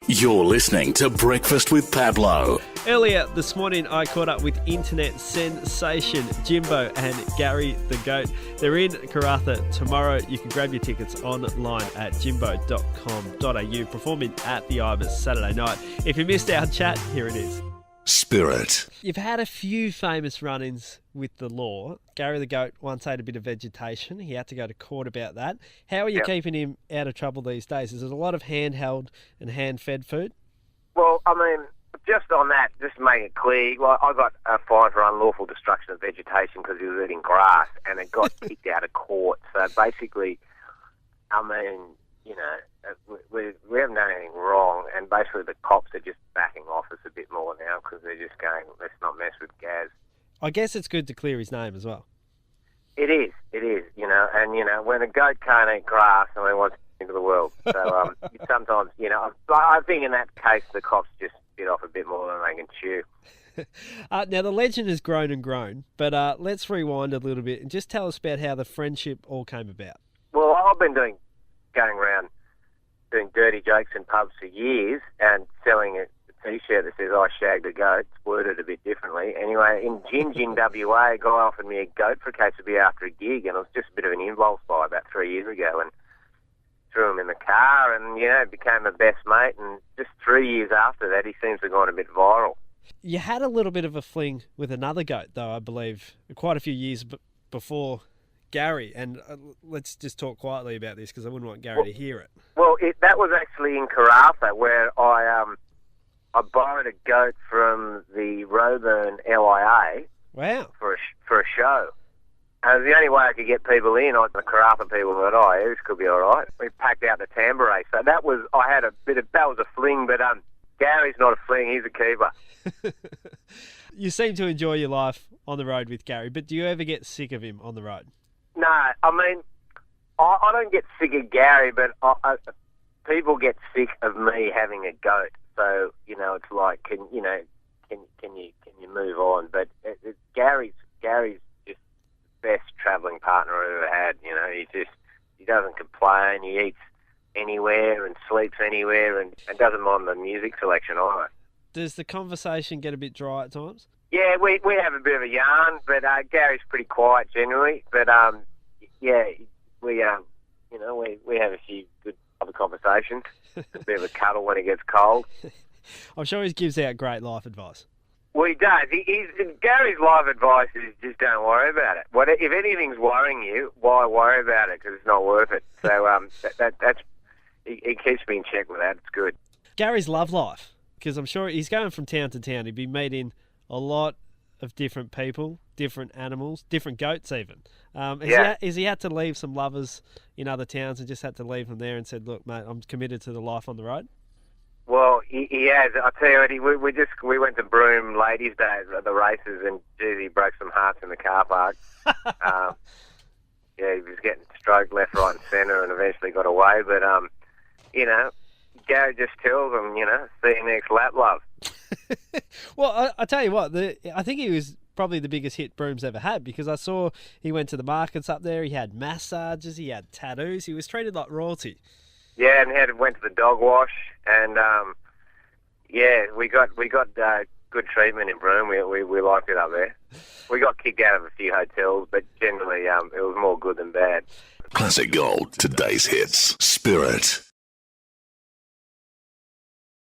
You're listening to Breakfast with Pablo. Earlier this morning, I caught up with internet sensation Jimbo and Gary the Goat. They're in Karratha tomorrow. You can grab your tickets online at jimbo.com.au, performing at the Ibis Saturday night. If you missed our chat, here it is. Spirit. You've had a few famous run-ins with the law. Gary the Goat once ate a bit of vegetation. He had to go to court about that. How are you keeping him out of trouble these days? Is it a lot of handheld and hand-fed food? Well, I mean, just on that, just to make it clear, well, I got a fine for unlawful destruction of vegetation because he was eating grass and it got kicked out of court. So basically, I mean, you know, we haven't done anything wrong, and basically the cops are just backing off us a bit more now because they're just going, let's not mess with Gaz. I guess it's good to clear his name as well. It is, you know, and, you know, when a goat can't eat grass, I mean, what's into the world? So sometimes, you know, I think in that case the cops just bit off a bit more than they can chew. Now, the legend has grown and grown, but let's rewind a little bit and just tell us about how the friendship all came about. Well, I've been going around doing dirty jokes in pubs for years and selling a T-shirt that says I shagged a goat. It's worded a bit differently. Anyway, in Gin WA, a guy offered me a goat for a case to be after a gig, and it was just a bit of an impulse buy about 3 years ago, and threw him in the car and, you know, became my best mate, and just 3 years after that he seems to have gone a bit viral. You had a little bit of a fling with another goat, though, I believe, quite a few years before Gary, and let's just talk quietly about this because I wouldn't want Gary to hear it. Well, that was actually in Karratha where I borrowed a goat from the Roburn LIA. Wow. For a show. And the only way I could get people in, the Karratha people went, oh, this could be all right. We packed out the tambourine. So that was a fling, but Gary's not a fling, he's a keeper. You seem to enjoy your life on the road with Gary, but do you ever get sick of him on the road? No, I mean, I don't get sick of Gary, but people get sick of me having a goat. So, you know, it's like, can you move on? But Gary's just the best travelling partner I've ever had. You know, he doesn't complain. He eats anywhere and sleeps anywhere and doesn't mind the music selection either. Does the conversation get a bit dry at times? Yeah, we have a bit of a yarn, but Gary's pretty quiet generally. But yeah, we have a few good other conversations. A bit of a cuddle when it gets cold. I'm sure he gives out great life advice. Well, he does. Gary's life advice is just don't worry about it. If anything's worrying you, why worry about it? Because it's not worth it. So he keeps me in check with that. It's good. Gary's love life, because I'm sure he's going from town to town. He'd be meeting a lot of different people, different animals, different goats even. Has he had to leave some lovers in other towns and just had to leave them there and said, look, mate, I'm committed to the life on the road? Well, he has. I'll tell you what, we went to Broome Ladies' Day at the races, and geez, he broke some hearts in the car park. He was getting stroked left, right and centre and eventually got away. But, you know, Gary just tells him, you know, see you next lap, love. Well, I tell you what, I think he was probably the biggest hit Broome's ever had, because I saw he went to the markets up there, he had massages, he had tattoos, he was treated like royalty. Yeah, and went to the dog wash, and we got good treatment in Broome. We liked it up there. We got kicked out of a few hotels, but generally it was more good than bad. Classic Gold, today's hits. Spirit.